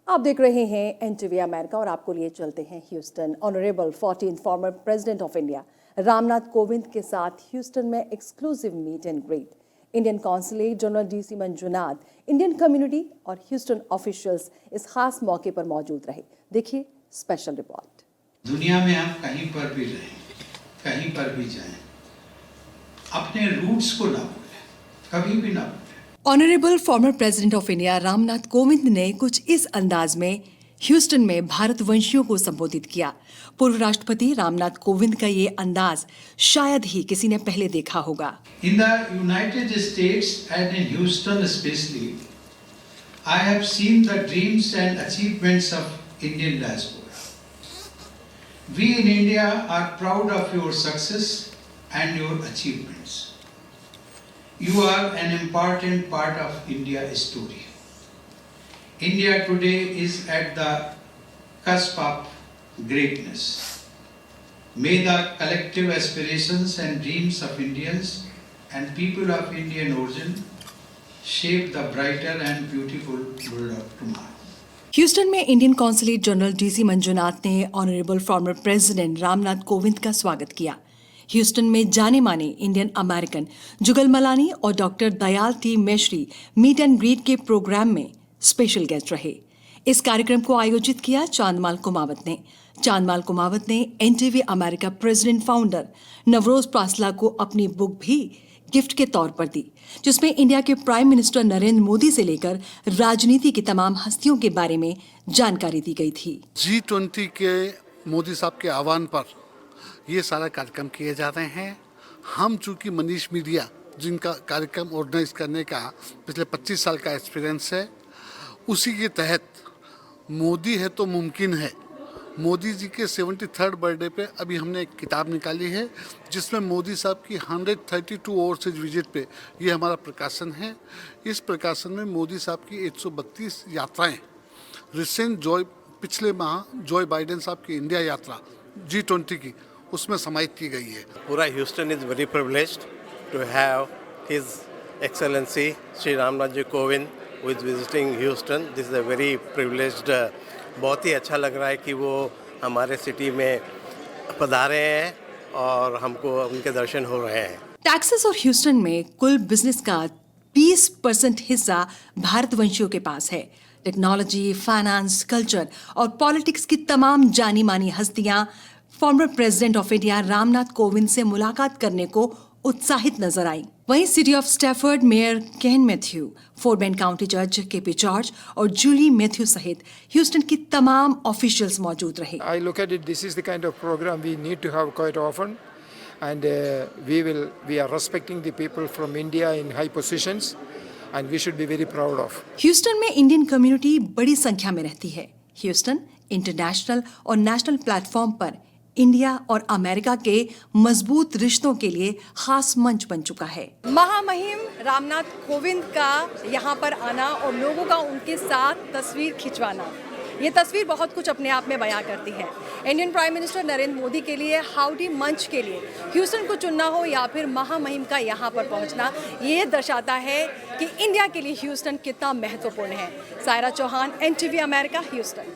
आप देख रहे हैं एनटीवी अमेरिका और आपको लिए चलते हैं Houston. Honourable 14th former president of India Ramnath Kovind के साथ ह्यूस्टन में exclusive meet and greet. Indian consulate general DC Manjunath, Indian community और ह्यूस्टन ऑफिशियल्स इस खास मौके पर मौजूद रहे। देखिए स्पेशल रिपोर्ट। दुनिया में हम कहीं पर भी रहें, कहीं पर भी जाएं, अपने रूट्स को ना भूलें, कभी भी ना भूलें। Honourable former president of India Ramnath Kovind ने कुछ इस अंदाज में ह्यूस्टन में भारतवंशियों को संबोधित किया। पूर्व राष्ट्रपति रामनाथ कोविंद का ये अंदाज शायद ही किसी ने पहले देखा होगा। In the United States and in Houston especially, I have seen the dreams and achievements of Indian diaspora. We in India are proud of your success and your achievements. You are an important part of India's story. India today is at the cusp of greatness. May the collective aspirations and dreams of Indians and people of Indian origin shape the brighter and beautiful world of tomorrow. Houston में Indian consulate general DC Manjunath ने honourable former president Ramnath Kovind का स्वागत किया। Houston में जाने माने Indian American Jugal Malani और doctor Dayal T Meshri meet and greet के प्रोग्राम में स्पेशल गेस्ट रहे। इस कार्यक्रम को आयोजित किया चांदमाल कुमावत ने। चांदमाल कुमावत ने NTV America president founder Navroz Prasla को अपनी बुक भी गिफ्ट के तौर पर दी, जिसमें इंडिया के प्राइम मिनिस्टर नरेंद्र मोदी से लेकर राजनीति की तमाम हस्तियों के बारे में जानकारी दी गई थी। G20 के मोदी साहब के आह्वान पर ये सारा कार्यक्रम किए जा रहे हैं। हम चूंकि मनीष मीडिया जिनका कार्यक्रम ऑर्गेनाइज करने का पिछले 25 साल का एक्सपीरियंस है, उसी के तहत मोदी है तो मुमकिन है, मोदी जी के 73rd बर्थडे पे अभी हमने एक किताब निकाली है जिसमें मोदी साहब की 132 ओवरसीज विजिट पे ये हमारा प्रकाशन है। इस प्रकाशन में मोदी साहब की 132 यात्राएं, रिसेंट पिछले माह जॉय बाइडेन साहब की इंडिया यात्रा G20 की, उसमें समाहित की गई है। पूरा Houston is very privileged to have his excellency Shri Ramnath ji Kovind who is visiting Houston. This is a very privileged, बहुत ही अच्छा लग रहा है कि वो हमारे सिटी में पधारे हैं और हमको उनके दर्शन हो रहे हैं। टेक्सास और ह्यूस्टन में कुल बिजनेस का 20% हिस्सा भारतवंशियों के पास है। टेक्नोलॉजी, फाइनेंस, कल्चर और पॉलिटिक्स की तमाम जानी मानी हस्तियां former president of India Ramnath Kovind से मुलाकात करने को उत्साहित नजर आई। वहीं city of Stafford mayor Ken Mathew, Fort Bend County जज केपी जॉर्ज और जूली मैथ्यू सहित ह्यूस्टन की तमाम ऑफिशियल्स मौजूद रहे। I look at it, this is the kind of program we need to have quite often, and we are respecting the people from India in high positions, and we should be very proud of. Houston में Indian community बड़ी संख्या में रहती है। Houston international और national platform पर India और America के मजबूत रिश्तों के लिए खास मंच बन चुका है। महामहिम रामनाथ कोविंद का यहाँ पर आना और लोगों का उनके साथ तस्वीर खिंचवाना, ये तस्वीर बहुत कुछ अपने आप में बयां करती है। Indian prime minister Narendra Modi के लिए हाउडी मंच के लिए ह्यूस्टन को चुनना हो या फिर महामहिम का यहाँ पर पहुँचना, ये दर्शाता है कि इंडिया के लिए ह्यूस्टन कितना महत्वपूर्ण है। Saira Chauhan, NTV America, Houston.